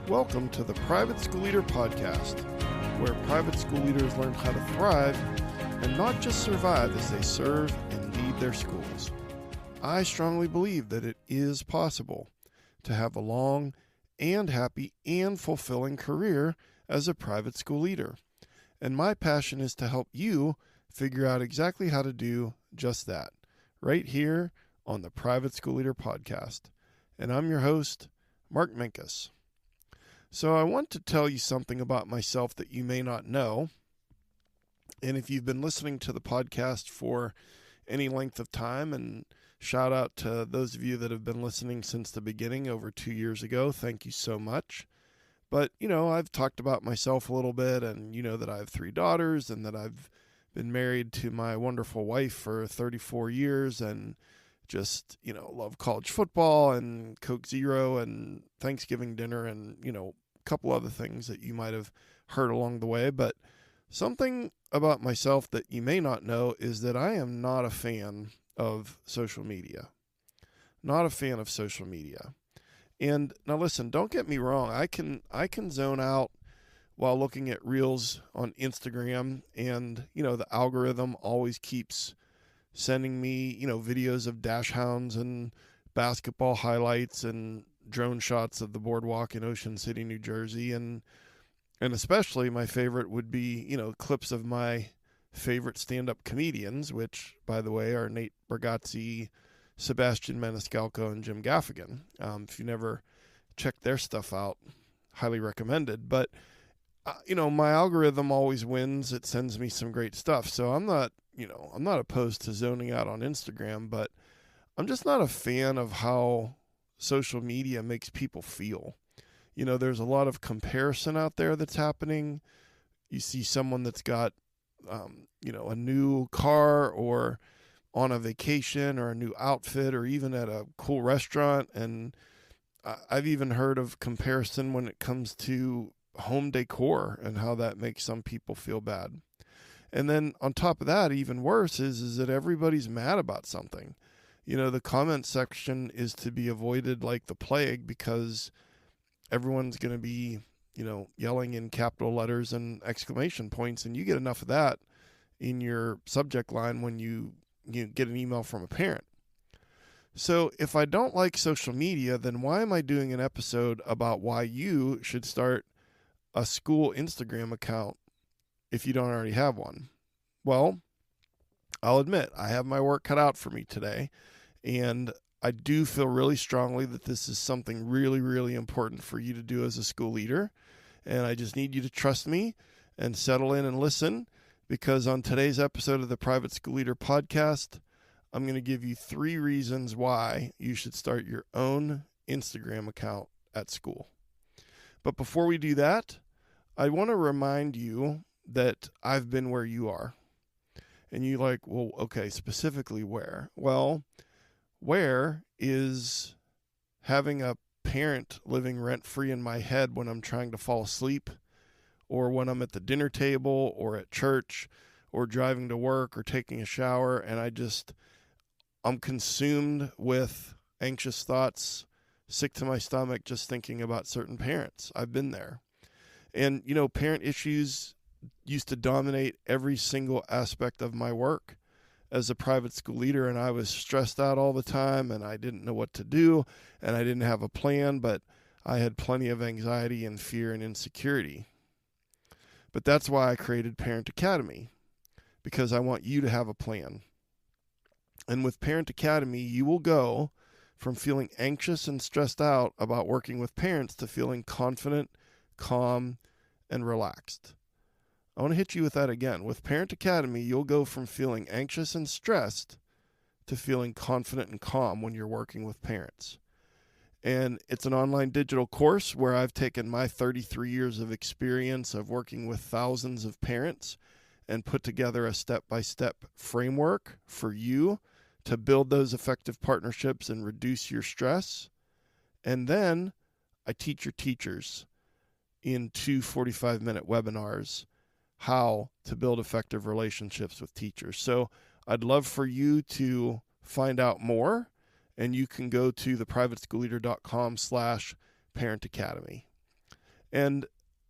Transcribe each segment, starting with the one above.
Welcome to the Private School Leader Podcast, where private school leaders learn how to thrive and not just survive as they serve and lead their schools. I strongly believe that it is possible to have a long and happy and fulfilling career as a private school leader. And my passion is to help you figure out exactly how to do just that, right here on the Private School Leader Podcast. And I'm your host, Mark Minkus. So I want to tell you something about myself that you may not know. And if you've been listening to the podcast for any length of time, and shout out to those of you that have been listening since the beginning over 2 years ago, thank you so much. But, I've talked about myself a little bit, and you know that I have 3 daughters and that I've been married to my wonderful wife for 34 years and just, love college football and Coke Zero and Thanksgiving dinner and, a couple other things that you might have heard along the way. But something about myself that you may not know is that I am not a fan of social media. Not a fan of social media. And now listen, don't get me wrong. I can zone out while looking at reels on Instagram, and, the algorithm always keeps sending me, videos of dachshunds and basketball highlights and drone shots of the boardwalk in Ocean City, New Jersey. And especially my favorite would be, clips of my favorite stand-up comedians, which, by the way, are Nate Bargatze, Sebastian, Maniscalco, and Jim Gaffigan. If you never checked their stuff out, highly recommended. But, my algorithm always wins. It sends me some great stuff. So I'm not opposed to zoning out on Instagram, but I'm just not a fan of how social media makes people feel. There's a lot of comparison out there that's happening. You see someone that's got, a new car or on a vacation or a new outfit or even at a cool restaurant. And I've even heard of comparison when it comes to home decor and how that makes some people feel bad. And then on top of that, even worse is that everybody's mad about something. The comment section is to be avoided like the plague because everyone's going to be, yelling in capital letters and exclamation points, and you get enough of that in your subject line when you get an email from a parent. So if I don't like social media, then why am I doing an episode about why you should start a school Instagram account if you don't already have one? Well, I'll admit I have my work cut out for me today, and I do feel really strongly that this is something really, really important for you to do as a school leader. And I just need you to trust me and settle in and listen, because on today's episode of the Private School Leader Podcast, I'm going to give you 3 reasons why you should start your own Instagram account at school. But before we do that, I want to remind you that I've been where you are. And you're like, well, okay, specifically where? Well, where is having a parent living rent-free in my head when I'm trying to fall asleep, or when I'm at the dinner table or at church or driving to work or taking a shower, and I'm consumed with anxious thoughts, sick to my stomach just thinking about certain parents. I've been there. And, parent issues used to dominate every single aspect of my work as a private school leader, and I was stressed out all the time, and I didn't know what to do, and I didn't have a plan, but I had plenty of anxiety and fear and insecurity. But that's why I created Parent Academy, because I want you to have a plan. And with Parent Academy, you will go from feeling anxious and stressed out about working with parents to feeling confident, calm, and relaxed. I want to hit you with that again. With Parent Academy, you'll go from feeling anxious and stressed to feeling confident and calm when you're working with parents. And it's an online digital course where I've taken my 33 years of experience of working with thousands of parents and put together a step-by-step framework for you to build those effective partnerships and reduce your stress. And then I teach your teachers in 2 45-minute webinars how to build effective relationships with teachers. So I'd love for you to find out more, and you can go to theprivateschoolleader.com/parentacademy. And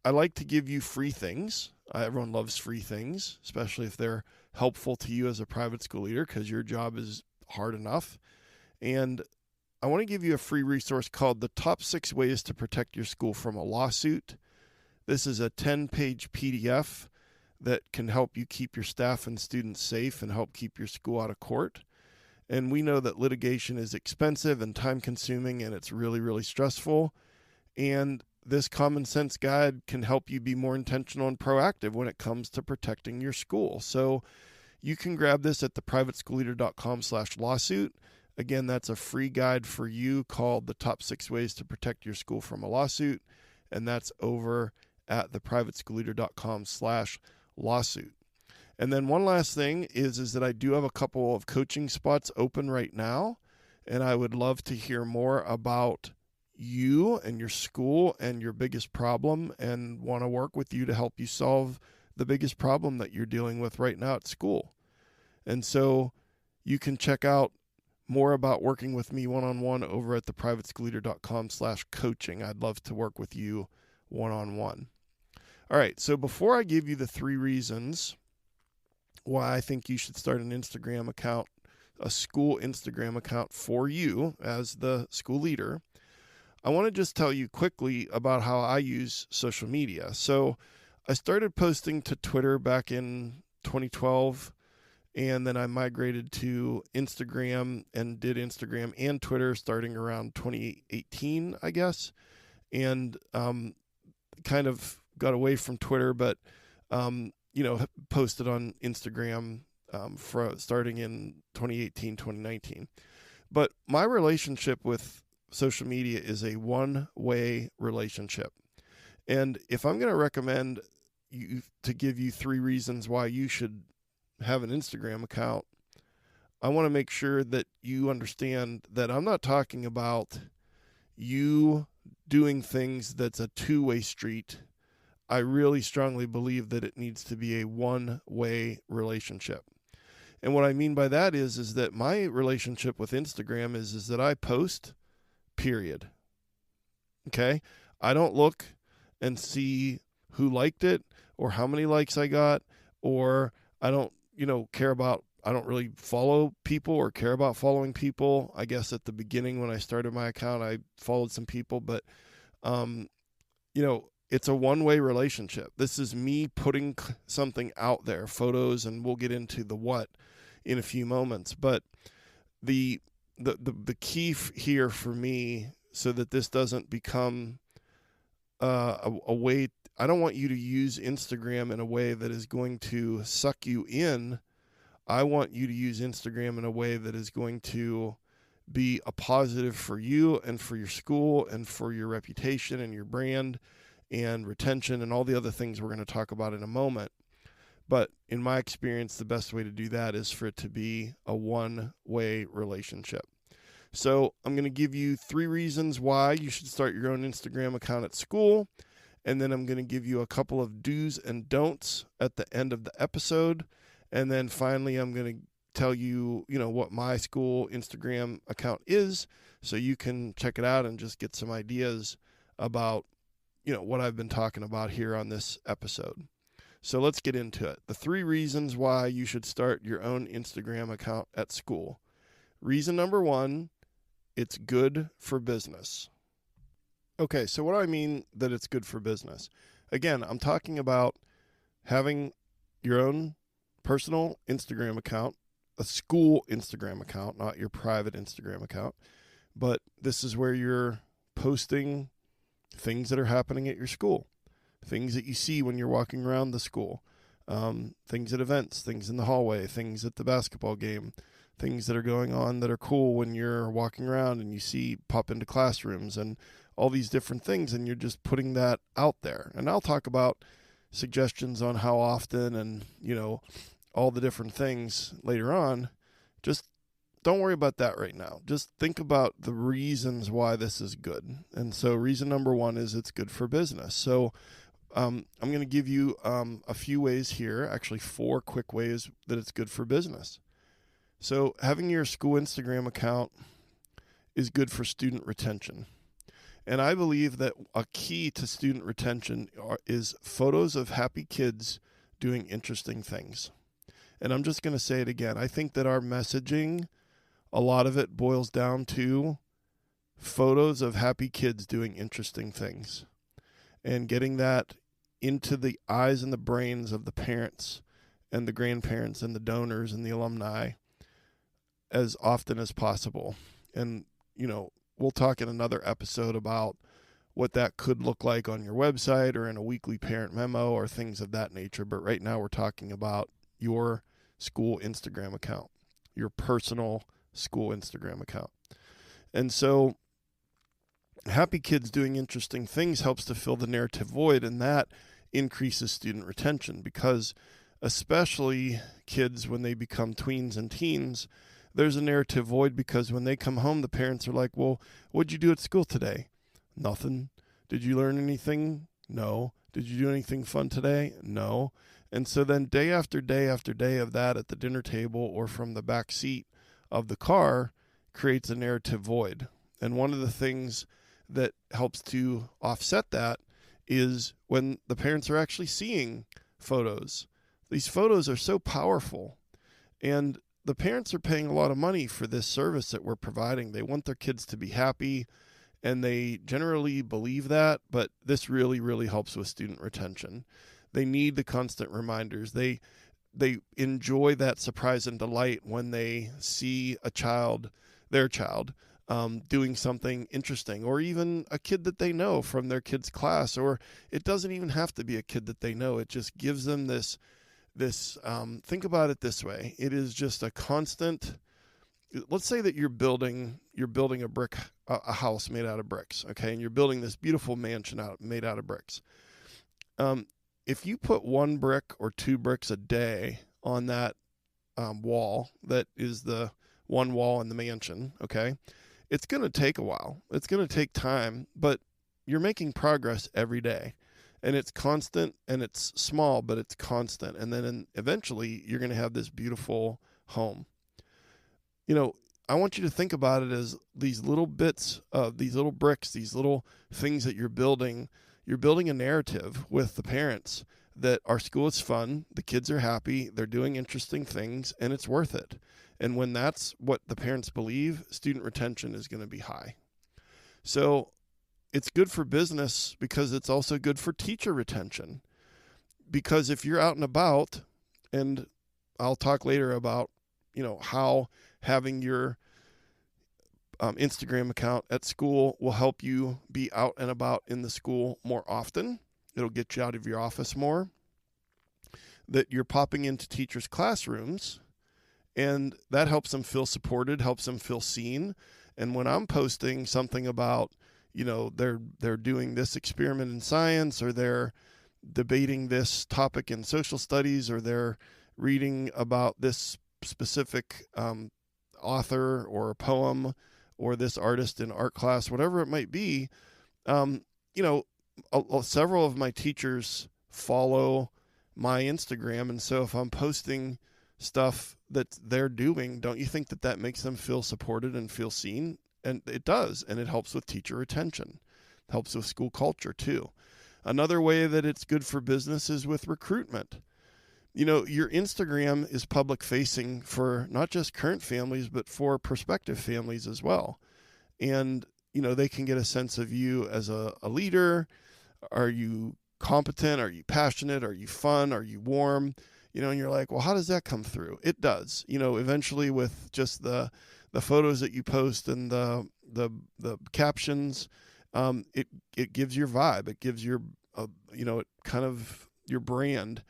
I like to give you free things. Everyone loves free things, especially if they're helpful to you as a private school leader, because your job is hard enough. And I want to give you a free resource called The Top 6 Ways to Protect Your School from a Lawsuit. This is a 10-page PDF that can help you keep your staff and students safe and help keep your school out of court. And we know that litigation is expensive and time-consuming, and it's really, really stressful. And this common sense guide can help you be more intentional and proactive when it comes to protecting your school. So you can grab this at theprivateschoolleader.com/lawsuit. Again, that's a free guide for you called The Top 6 Ways to Protect Your School from a Lawsuit. And that's over at theprivateschoolleader.com/lawsuit. And then one last thing is that I do have a couple of coaching spots open right now. And I would love to hear more about you and your school and your biggest problem, and want to work with you to help you solve the biggest problem that you're dealing with right now at school. And so you can check out more about working with me one-on-one over at theprivateschoolleader.com/coaching. I'd love to work with you one-on-one. All right, so before I give you the 3 reasons why I think you should start an Instagram account, a school Instagram account for you as the school leader, I want to just tell you quickly about how I use social media. So I started posting to Twitter back in 2012, and then I migrated to Instagram and did Instagram and Twitter starting around 2018, I guess, and kind of got away from Twitter, but posted on Instagram starting in 2018, 2019. But my relationship with social media is a one-way relationship. And if I'm going to recommend you to give you 3 reasons why you should have an Instagram account, I want to make sure that you understand that I'm not talking about you doing things that's a 2-way street. I really strongly believe that it needs to be a one-way relationship. And what I mean by that is that my relationship with Instagram is that I post, period. Okay? I don't look and see who liked it or how many likes I got, or I don't, I don't really follow people or care about following people. I guess at the beginning when I started my account, I followed some people, but, it's a one-way relationship. This is me putting something out there, photos, and we'll get into the what in a few moments. But the key here for me, so that this doesn't become a way, I don't want you to use Instagram in a way that is going to suck you in. I want you to use Instagram in a way that is going to be a positive for you and for your school and for your reputation and your brand and retention and all the other things we're going to talk about in a moment. But in my experience, the best way to do that is for it to be a one-way relationship. So I'm going to give you 3 reasons why you should start your own Instagram account at school. And then I'm going to give you a couple of do's and don'ts at the end of the episode. And then finally, I'm going to tell you, what my school Instagram account is, so you can check it out and just get some ideas about, what I've been talking about here on this episode. So let's get into it. The 3 reasons why you should start your own Instagram account at school. Reason number 1, it's good for business. Okay, so what do I mean that it's good for business? Again, I'm talking about having your own personal Instagram account, a school Instagram account, not your private Instagram account. But this is where you're posting things that are happening at your school, things that you see when you're walking around the school, things at events, things in the hallway, things at the basketball game, things that are going on that are cool when you're walking around and you see pop into classrooms and all these different things, and you're just putting that out there. And I'll talk about suggestions on how often and, all the different things later on. Just don't worry about that right now. Just think about the reasons why this is good. And so reason number 1 is it's good for business. So I'm going to give you a few ways here, actually 4 quick ways that it's good for business. So having your school Instagram account is good for student retention. And I believe that a key to student retention is photos of happy kids doing interesting things. And I'm just going to say it again. I think that our messaging, a lot of it boils down to photos of happy kids doing interesting things and getting that into the eyes and the brains of the parents and the grandparents and the donors and the alumni as often as possible. And, we'll talk in another episode about what that could look like on your website or in a weekly parent memo or things of that nature. But right now we're talking about your school Instagram account, your personal school Instagram account. And so happy kids doing interesting things helps to fill the narrative void, and that increases student retention because especially kids when they become tweens and teens, there's a narrative void because when they come home, the parents are like, well, what'd you do at school today? Nothing. Did you learn anything? No. Did you do anything fun today? No. And so then day after day after day of that at the dinner table or from the back seat of the car creates a narrative void. And one of the things that helps to offset that is when the parents are actually seeing photos. These photos are so powerful, and the parents are paying a lot of money for this service that we're providing. They want their kids to be happy, and they generally believe that, but this really, really helps with student retention. They need the constant reminders. They enjoy that surprise and delight when they see their child, doing something interesting, or even a kid that they know from their kid's class, or it doesn't even have to be a kid that they know. It just gives them this think about it this way. It is just a constant. Let's say that you're building a house made out of bricks, okay, and you're building this beautiful mansion made out of bricks. If you put 1 brick or 2 bricks a day on that wall, that is the one wall in the mansion, okay, it's going to take a while. It's going to take time, but you're making progress every day. And it's constant, and it's small, but it's constant. And then eventually you're going to have this beautiful home. I want you to think about it as these little bits of these little bricks, these little things that you're building. You're building a narrative with the parents that our school is fun, the kids are happy, they're doing interesting things, and it's worth it. And when that's what the parents believe, student retention is going to be high. So it's good for business because it's also good for teacher retention. Because if you're out and about, and I'll talk later about, how having your Instagram account at school will help you be out and about in the school more often. It'll get you out of your office more. That you're popping into teachers' classrooms, and that helps them feel supported, helps them feel seen. And when I'm posting something about, they're doing this experiment in science, or they're debating this topic in social studies, or they're reading about this specific author or a poem or this artist in art class, whatever it might be, several of my teachers follow my Instagram. And so if I'm posting stuff that they're doing, don't you think that makes them feel supported and feel seen? And it does, and it helps with teacher retention. It helps with school culture too. Another way that it's good for business is with recruitment. Your Instagram is public facing for not just current families, but for prospective families as well. And, they can get a sense of you as a leader. Are you competent? Are you passionate? Are you fun? Are you warm? And you're like, well, how does that come through? It does, eventually with just the photos that you post and the captions, it gives your vibe. It gives your, it kind of your brand.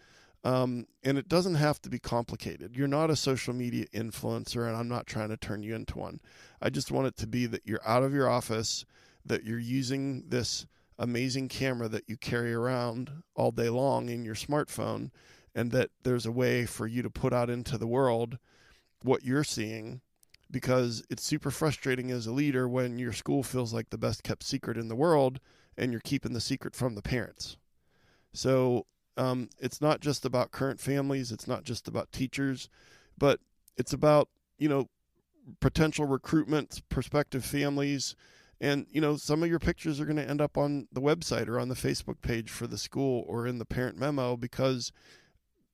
And it doesn't have to be complicated. You're not a social media influencer, and I'm not trying to turn you into one. I just want it to be that you're out of your office, that you're using this amazing camera that you carry around all day long in your smartphone, and that there's a way for you to put out into the world what you're seeing, because it's super frustrating as a leader when your school feels like the best kept secret in the world and you're keeping the secret from the parents. So it's not just about current families. It's not just about teachers, but it's about, potential recruitment, prospective families, And, some of your pictures are going to end up on the website or on the Facebook page for the school or in the parent memo because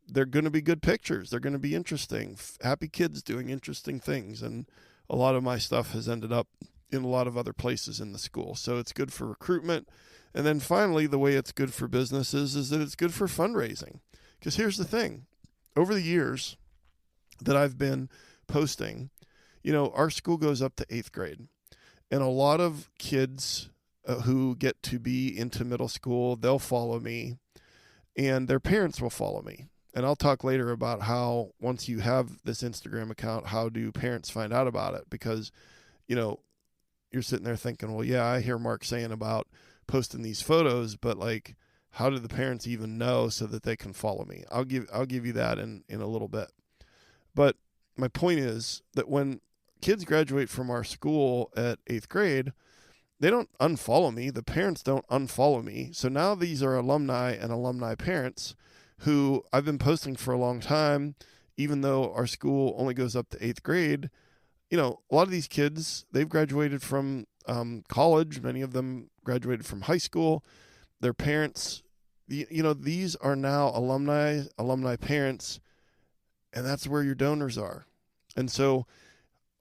they're going to be good pictures. They're going to be interesting. Happy kids doing interesting things. And a lot of my stuff has ended up in a lot of other places in the school. So it's good for recruitment. And then finally, the way it's good for businesses is that it's good for fundraising. Because here's the thing. Over the years that I've been posting, our school goes up to 8th grade. And a lot of kids who get to be into middle school, they'll follow me, and their parents will follow me. And I'll talk later about how once you have this Instagram account, how do parents find out about it? Because, you're sitting there thinking, well, yeah, I hear Mark saying about posting these photos, but like, how do the parents even know so that they can follow me? I'll give you that in a little bit. But my point is that when kids graduate from our school at 8th grade, they don't unfollow me. The parents don't unfollow me. So now these are alumni and alumni parents who I've been posting for a long time, even though our school only goes up to 8th grade. A lot of these kids, they've graduated from college. Many of them graduated from high school. Their parents, these are now alumni parents, and that's where your donors are. And so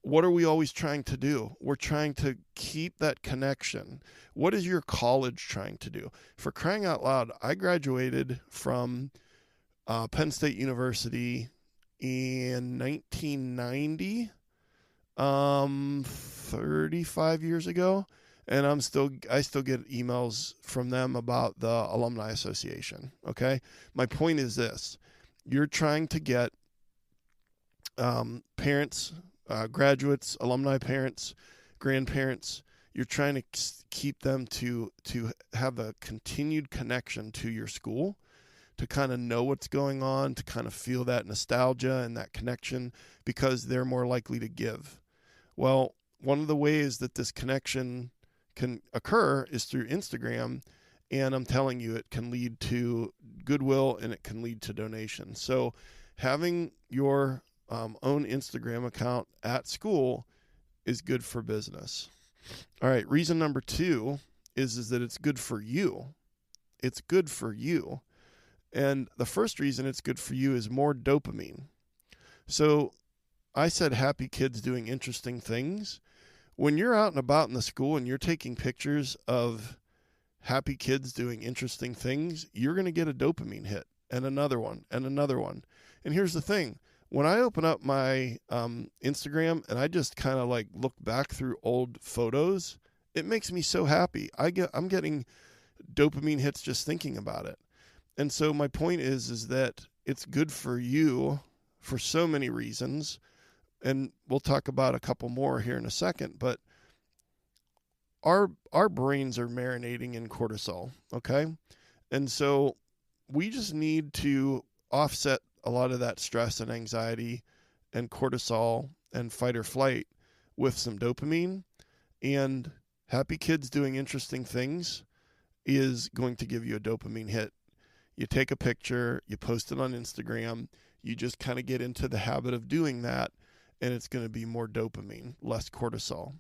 what are we always trying to do? We're trying to keep that connection. What is your college trying to do? For crying out loud, I graduated from Penn State University in 1990, 35 years ago, and I still get emails from them about the Alumni Association. Okay, my point is this: you're trying to get parents, graduates, alumni parents, grandparents. You're trying to keep them to have a continued connection to your school, to kind of know what's going on, to kind of feel that nostalgia and that connection, because they're more likely to give. Well, one of the ways that this connection can occur is through Instagram, and I'm telling you, it can lead to goodwill and it can lead to donations. So having your own Instagram account at school is good for business. All right, reason number 2 is that it's good for you. It's good for you. And the first reason it's good for you is more dopamine. So I said happy kids doing interesting things. When you're out and about in the school and you're taking pictures of happy kids doing interesting things, you're going to get a dopamine hit, and another one, and another one. And here's the thing. When I open up my Instagram and I just kind of like look back through old photos, it makes me so happy. I'm getting dopamine hits just thinking about it. And so my point is that it's good for you for so many reasons. And we'll talk about a couple more here in a second, but our brains are marinating in cortisol, okay? And so we just need to offset a lot of that stress and anxiety and cortisol and fight or flight with some dopamine. And happy kids doing interesting things is going to give you a dopamine hit. You take a picture, you post it on Instagram, you just kind of get into the habit of doing that, and it's going to be more dopamine, less cortisol.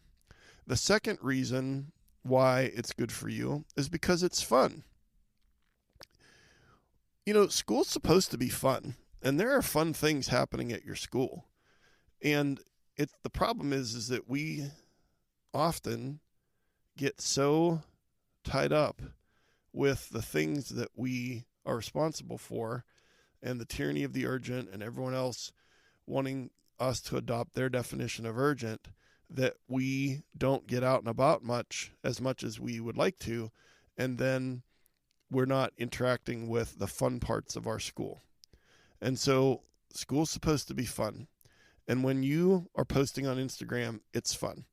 The second reason why it's good for you is because it's fun. School's supposed to be fun. And there are fun things happening at your school. And the problem is that we often get so tied up with the things that we are responsible for and the tyranny of the urgent and everyone else wanting us to adopt their definition of urgent that we don't get out and about as much as we would like to. And then we're not interacting with the fun parts of our school. And so school's supposed to be fun. And when you are posting on Instagram, it's fun.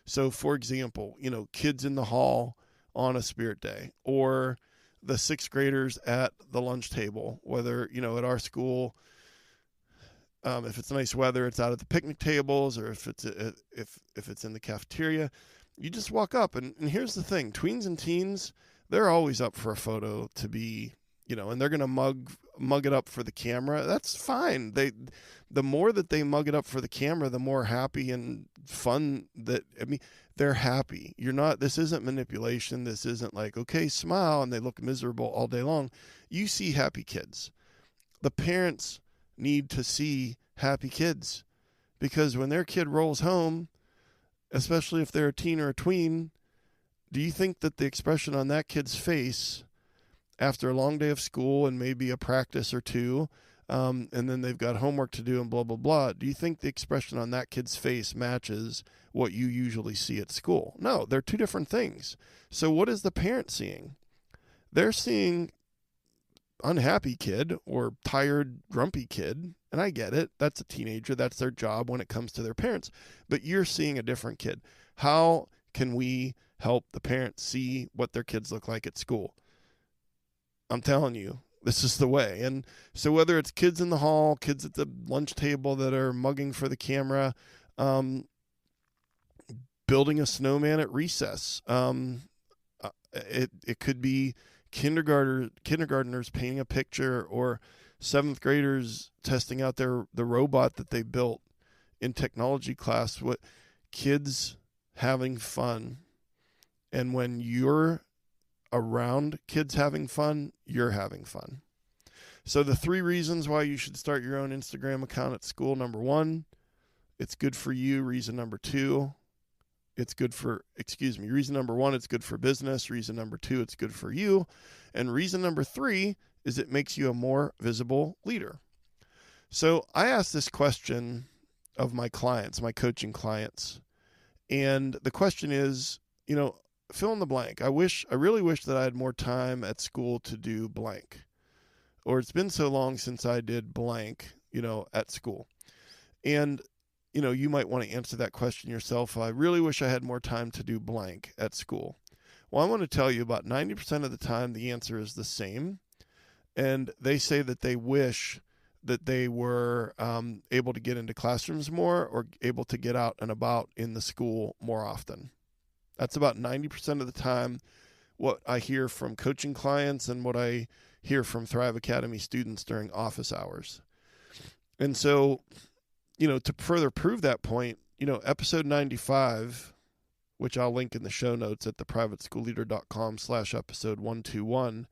So for example, kids in the hall on a spirit day, or the 6th graders at the lunch table, whether, at our school, if it's nice weather, it's out at the picnic tables, or if it's in the cafeteria, you just walk up. And here's the thing, tweens and teens, they're always up for a photo to be, and they're going to mug it up for the camera. That's fine. The more that they mug it up for the camera, the more happy and fun they're happy. This isn't manipulation. This isn't like, okay, smile, and they look miserable all day long. You see happy kids. The parents need to see happy kids, because when their kid rolls home, especially if they're a teen or a tween, do you think that the expression on that kid's face after a long day of school and maybe a practice or two, and then they've got homework to do and blah, blah, blah, do you think the expression on that kid's face matches what you usually see at school? No, they're two different things. So what is the parent seeing? They're seeing unhappy kid or tired, grumpy kid, and I get it. That's a teenager. That's their job when it comes to their parents. But you're seeing a different kid. How can we help the parents see what their kids look like at school? I'm telling you, this is the way. And so whether it's kids in the hall, kids at the lunch table that are mugging for the camera, building a snowman at recess, it could be kindergartners painting a picture, or seventh graders testing out the robot that they built in technology class. What kids having fun. And when you're around kids having fun, you're having fun. So the 3 reasons why you should start your own Instagram account at school. Number 1, it's good for you. Reason number 2, reason number 1, it's good for business. Reason number 2, it's good for you. And reason number 3 is it makes you a more visible leader. So I asked this question of my clients, my coaching clients. And the question is, fill in the blank. I really wish that I had more time at school to do blank. Or it's been so long since I did blank, at school. And, you might want to answer that question yourself. I really wish I had more time to do blank at school. Well, I want to tell you about 90% of the time the answer is the same. And they say that they wish that they were able to get into classrooms more, or able to get out and about in the school more often. That's about 90% of the time what I hear from coaching clients and what I hear from Thrive Academy students during office hours. And so, to further prove that point, episode 95, which I'll link in the show notes at theprivateschoolleader.com/episode 121,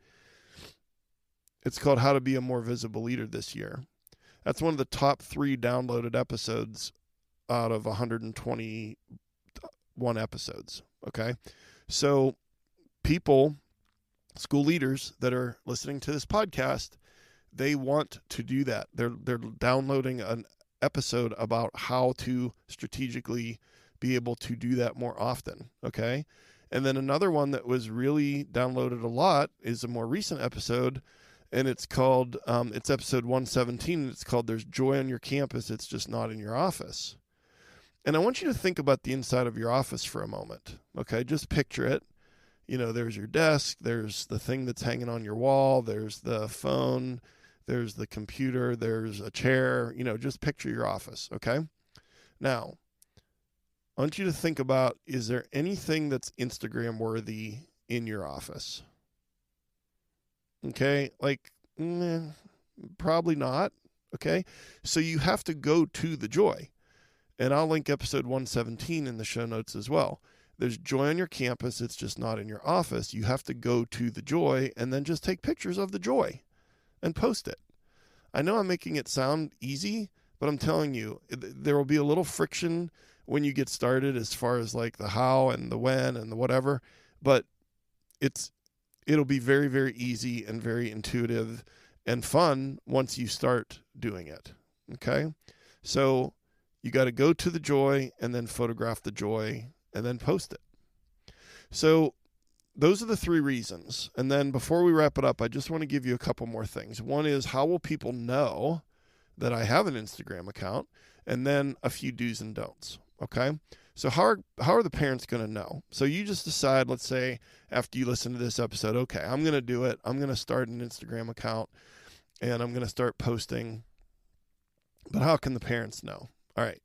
it's called How to Be a More Visible Leader This Year. That's one of the top 3 downloaded episodes out of 121 episodes. Okay. So school leaders that are listening to this podcast, they want to do that. They're downloading an episode about how to strategically be able to do that more often. Okay. And then another one that was really downloaded a lot is a more recent episode, and it's called, it's episode 117. And it's called There's Joy on Your Campus. It's Just Not in Your Office. And I want you to think about the inside of your office for a moment. Okay. Just picture it. There's your desk, there's the thing that's hanging on your wall, there's the phone, there's the computer, there's a chair, just picture your office. Okay. Now, I want you to think about, is there anything that's Instagram worthy in your office? Okay. Probably not. Okay. So you have to go to the joy. And I'll link episode 117 in the show notes as well. There's joy on your campus. It's just not in your office. You have to go to the joy and then just take pictures of the joy and post it. I know I'm making it sound easy, but I'm telling you, there will be a little friction when you get started as far as like the how and the when and the whatever, but it'll be very, very easy and very intuitive and fun once you start doing it. Okay. So you got to go to the joy and then photograph the joy and then post it. So those are the 3 reasons. And then before we wrap it up, I just want to give you a couple more things. One is, how will people know that I have an Instagram account? And then a few do's and don'ts. Okay. So how are the parents going to know? So you just decide, let's say after you listen to this episode, okay, I'm going to do it. I'm going to start an Instagram account and I'm going to start posting. But how can the parents know? All right.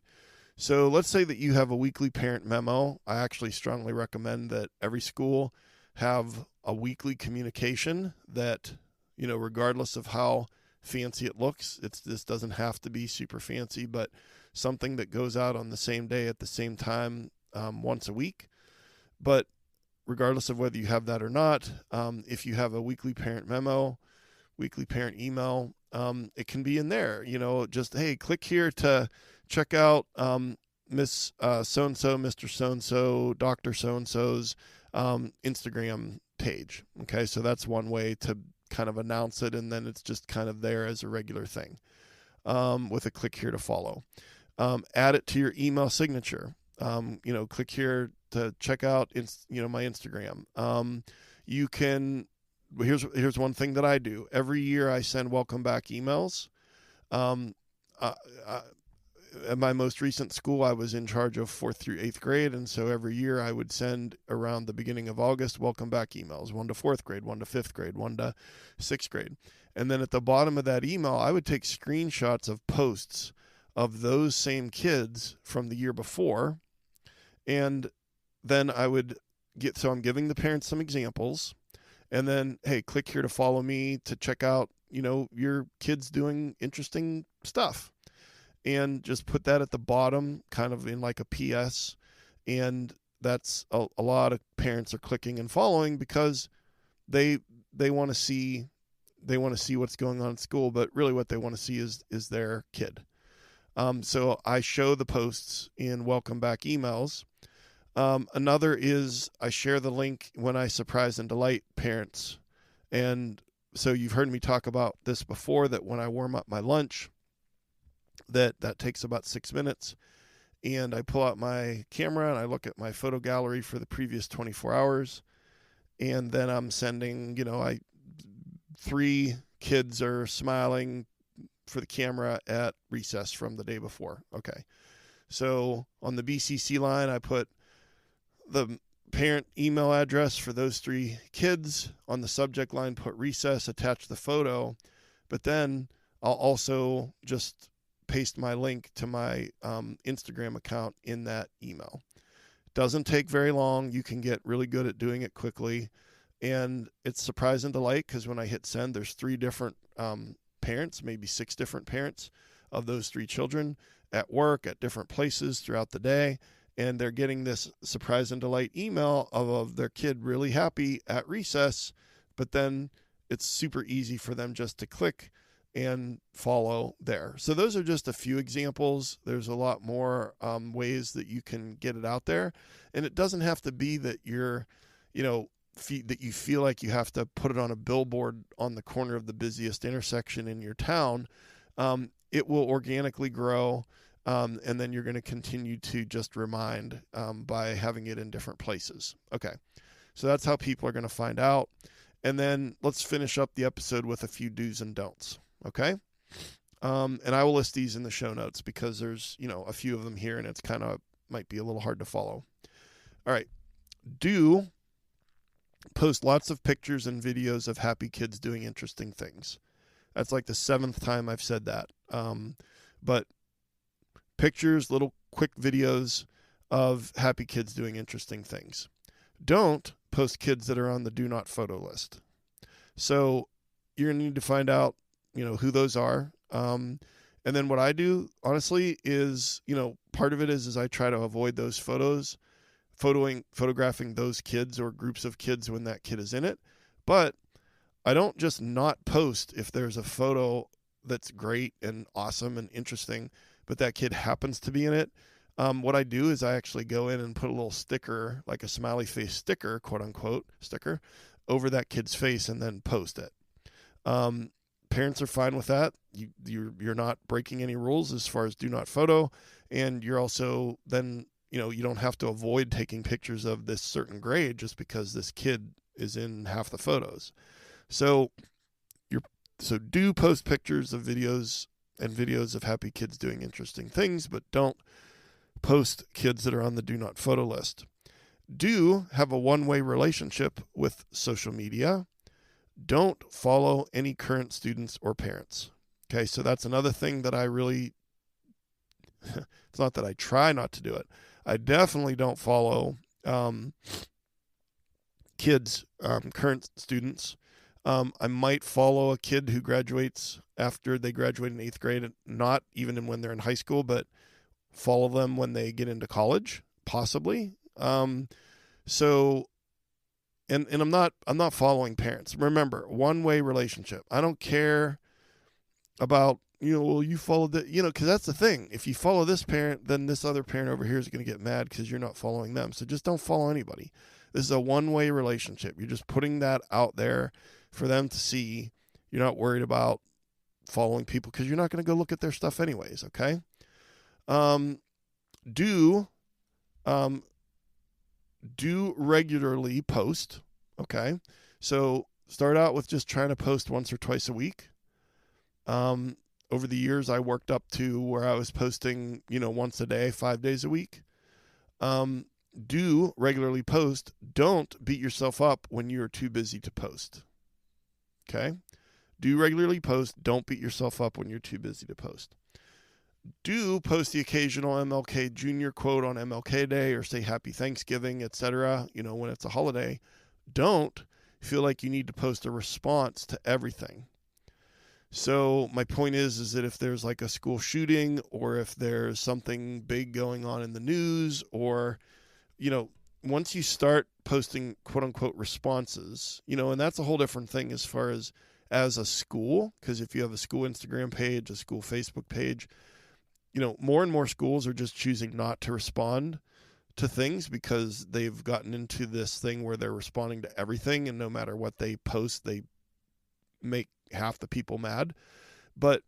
So let's say that you have a weekly parent memo. I actually strongly recommend that every school have a weekly communication that regardless of how fancy it looks. This doesn't have to be super fancy, but something that goes out on the same day at the same time once a week. But regardless of whether you have that or not, if you have a weekly parent memo, weekly parent email, it can be in there. Just, hey, click here to check out Miss so-and-so, Mr. so-and-so, Dr. so-and-so's Instagram page. Okay, so that's one way to kind of announce it, and then it's just kind of there as a regular thing with a click here to follow. Add it to your email signature. Click here to check out my Instagram. You can, here's one thing that I do. Every year I send welcome back emails. At my most recent school, I was in charge of 4th through 8th grade, and so every year I would send around the beginning of August welcome back emails, 1 to 4th grade, 1 to 5th grade, 1 to 6th grade. And then at the bottom of that email, I would take screenshots of posts of those same kids from the year before, and then I would so I'm giving the parents some examples, and then, hey, click here to follow me to check out, your kids doing interesting stuff. And just put that at the bottom, kind of in like a PS. And that's a lot of parents are clicking and following because they want to see what's going on in school, but really what they want to see is their kid. So I show the posts in welcome back emails. Another is I share the link when I surprise and delight parents. And so you've heard me talk about this before, that when I warm up my lunch, that takes about 6 minutes, and I pull out my camera and I look at my photo gallery for the previous 24 hours, and then I'm sending, 3 kids are smiling for the camera at recess from the day before. Okay, so on the BCC line, I put the parent email address for those 3 kids. On the subject line, put recess, attach the photo, but then I'll also just paste my link to my Instagram account in that email. Doesn't take very long. You can get really good at doing it quickly. And it's surprise and delight because when I hit send, there's 3 different parents, maybe 6 different parents of those 3 children at work, at different places throughout the day. And they're getting this surprise and delight email of their kid really happy at recess. But then it's super easy for them just to click and follow there. So those are just a few examples. There's a lot more ways that you can get it out there. And it doesn't have to be that you're, that you feel like you have to put it on a billboard on the corner of the busiest intersection in your town. It will organically grow. And then you're going to continue to just remind by having it in different places. Okay. So that's how people are going to find out. And then let's finish up the episode with a few do's and don'ts. Okay. And I will list these in the show notes because there's, a few of them here and it's kind of might be a little hard to follow. All right. Do post lots of pictures and videos of happy kids doing interesting things. That's like the 7th time I've said that. But pictures, little quick videos of happy kids doing interesting things. Don't post kids that are on the do not photo list. So you're going to need to find out, who those are. And then what I do, honestly, is, part of it is I try to avoid those photographing those kids or groups of kids when that kid is in it. But I don't just not post if there's a photo that's great and awesome and interesting, but that kid happens to be in it. What I do is I actually go in and put a little sticker, like a smiley face sticker, quote unquote sticker, over that kid's face and then post it. Parents are fine with that. You're not breaking any rules as far as do not photo. And you're also then, you don't have to avoid taking pictures of this certain grade just because this kid is in half the photos. So do post pictures of videos of happy kids doing interesting things, but don't post kids that are on the do not photo list. Do have a one-way relationship with social media. Don't follow any current students or parents. Okay, so that's another thing that I really, it's not that I try not to do it. I definitely don't follow kids, current students. I might follow a kid who graduates after they graduate in 8th grade, not even when they're in high school, but follow them when they get into college, possibly. So, and I'm not following parents. Remember, one-way relationship. I don't care about, well, you followed that, because that's the thing. If you follow this parent, then this other parent over here is going to get mad because you're not following them. So just don't follow anybody. This is a one-way relationship. You're just putting that out there for them to see. You're not worried about following people because you're not going to go look at their stuff anyways, okay? Do regularly post, okay? So start out with just trying to post once or twice a week. Over the years, I worked up to where I was posting, once a day, 5 days a week. Do regularly post. Don't beat yourself up when you're too busy to post. Okay? Do regularly post. Don't beat yourself up when you're too busy to post. Do post the occasional MLK Jr. quote on MLK Day or say Happy Thanksgiving, etc., when it's a holiday. Don't feel like you need to post a response to everything. So my point is that if there's like a school shooting or if there's something big going on in the news or, once you start posting quote unquote responses, and that's a whole different thing as far as a school, because if you have a school Instagram page, a school Facebook page, more and more schools are just choosing not to respond to things because they've gotten into this thing where they're responding to everything, and no matter what they post, they make half the people mad. But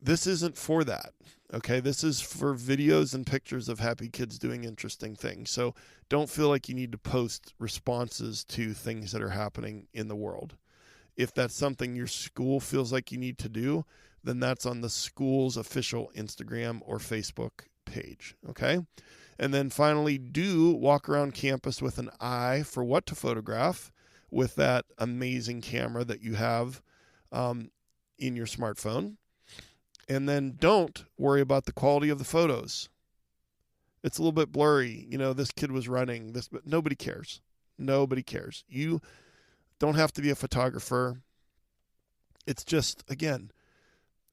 this isn't for that, okay? This is for videos and pictures of happy kids doing interesting things. So don't feel like you need to post responses to things that are happening in the world. If that's something your school feels like you need to do, then that's on the school's official Instagram or Facebook page, okay? And then finally, do walk around campus with an eye for what to photograph with that amazing camera that you have in your smartphone. And then don't worry about the quality of the photos. It's a little bit blurry. This kid was running this, but nobody cares. Nobody cares. You don't have to be a photographer. It's just, again,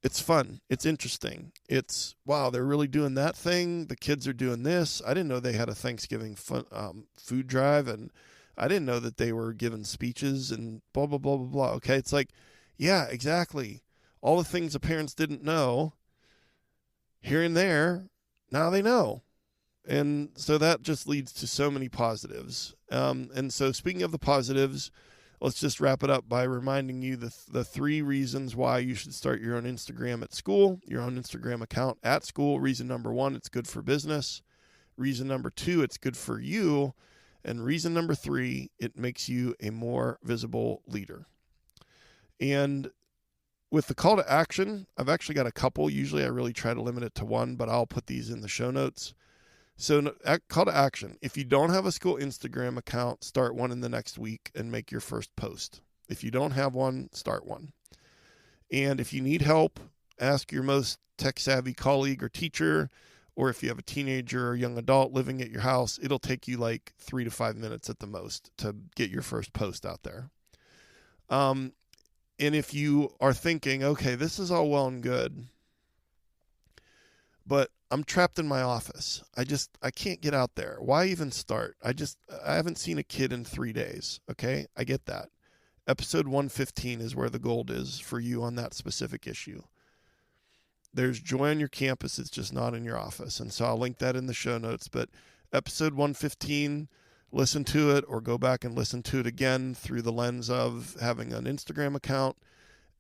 it's fun. It's interesting. It's, wow, they're really doing that thing. The kids are doing this. I didn't know they had a Thanksgiving food drive, and I didn't know that they were giving speeches and blah, blah, blah, blah, blah. Okay, it's like, yeah, exactly. All the things the parents didn't know, here and there, now they know. And so that just leads to so many positives. And so speaking of the positives, let's just wrap it up by reminding you the 3 reasons why you should start your own Instagram at school, your own Instagram account at school. Reason number 1, it's good for business. Reason number 2, it's good for you. And reason number 3, it makes you a more visible leader. And with the call to action, I've actually got a couple. Usually I really try to limit it to 1, but I'll put these in the show notes. So call to action. If you don't have a school Instagram account, start one in the next week and make your first post. If you don't have one, start one. And if you need help, ask your most tech-savvy colleague or teacher, or if you have a teenager or young adult living at your house, it'll take you like 3 to 5 minutes at the most to get your first post out there. And if you are thinking, okay, this is all well and good, but I'm trapped in my office. I can't get out there. Why even start? I haven't seen a kid in 3 days. Okay. I get that. Episode 115 is where the gold is for you on that specific issue. There's joy on your campus. It's just not in your office. And so I'll link that in the show notes, but episode 115, listen to it or go back and listen to it again through the lens of having an Instagram account.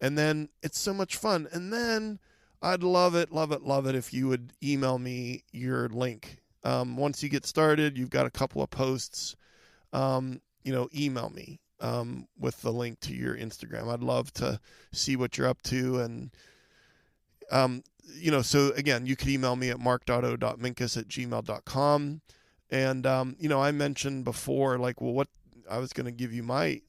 And then it's so much fun. And then I'd love it if you would email me your link. Once you get started, you've got a couple of posts, email me with the link to your Instagram. I'd love to see what you're up to. And, so again, you could email me at mark.o.minkus@gmail.com. And, I mentioned before, what I was going to give you my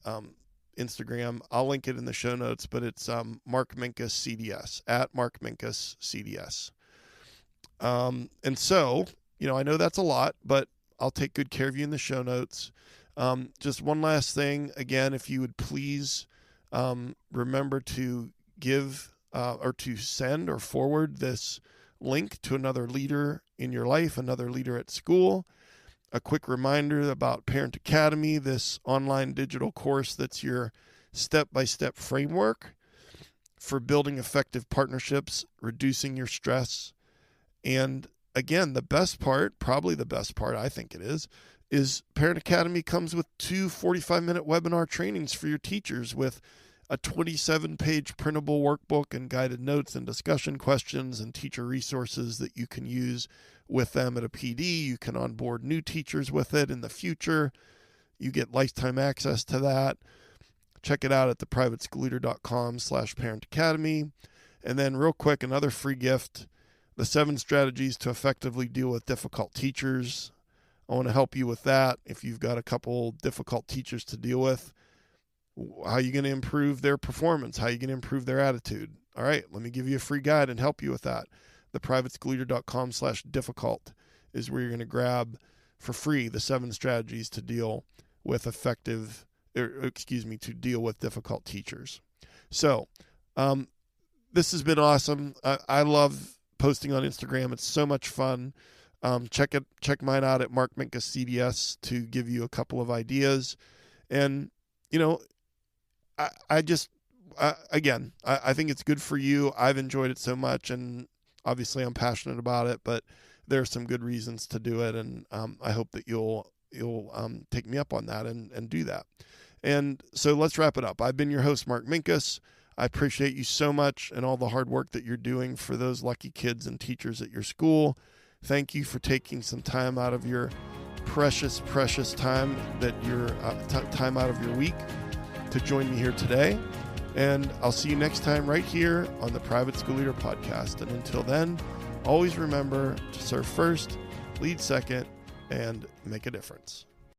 Instagram. I'll link it in the show notes, but it's Mark Minkus CDS, at Mark Minkus CDS. And so, I know that's a lot, but I'll take good care of you in the show notes. Just one last thing. Again, if you would please remember to give or to send or forward this link to another leader in your life, another leader at school. A quick reminder about Parent Academy, this online digital course that's your step-by-step framework for building effective partnerships, reducing your stress. And again, the best part, probably the best part, I think it is Parent Academy comes with 2 45-minute webinar trainings for your teachers with a 27-page printable workbook and guided notes and discussion questions and teacher resources that you can use with them at a PD. You can onboard new teachers with it in the future. You get lifetime access to that. Check it out at theprivateschoolleader.com/parentacademy. And then real quick, another free gift, the 7 strategies to effectively deal with difficult teachers. I want to help you with that. If you've got a couple difficult teachers to deal with, how are you going to improve their performance? How are you going to improve their attitude? All right, let me give you a free guide and help you with that. theprivateschoolleader.com/difficult is where you're going to grab for free the 7 strategies to deal with to deal with difficult teachers. So, this has been awesome. I love posting on Instagram. It's so much fun. Check mine out at Mark Minkus CBS to give you a couple of ideas. And, I think it's good for you. I've enjoyed it so much, and obviously I'm passionate about it, but there are some good reasons to do it. And, I hope that you'll take me up on that and do that. And so let's wrap it up. I've been your host, Mark Minkus. I appreciate you so much and all the hard work that you're doing for those lucky kids and teachers at your school. Thank you for taking some time out of your precious time time out of your week to join me here today. And I'll see you next time right here on the Private School Leader Podcast. And until then, always remember to serve first, lead second, and make a difference.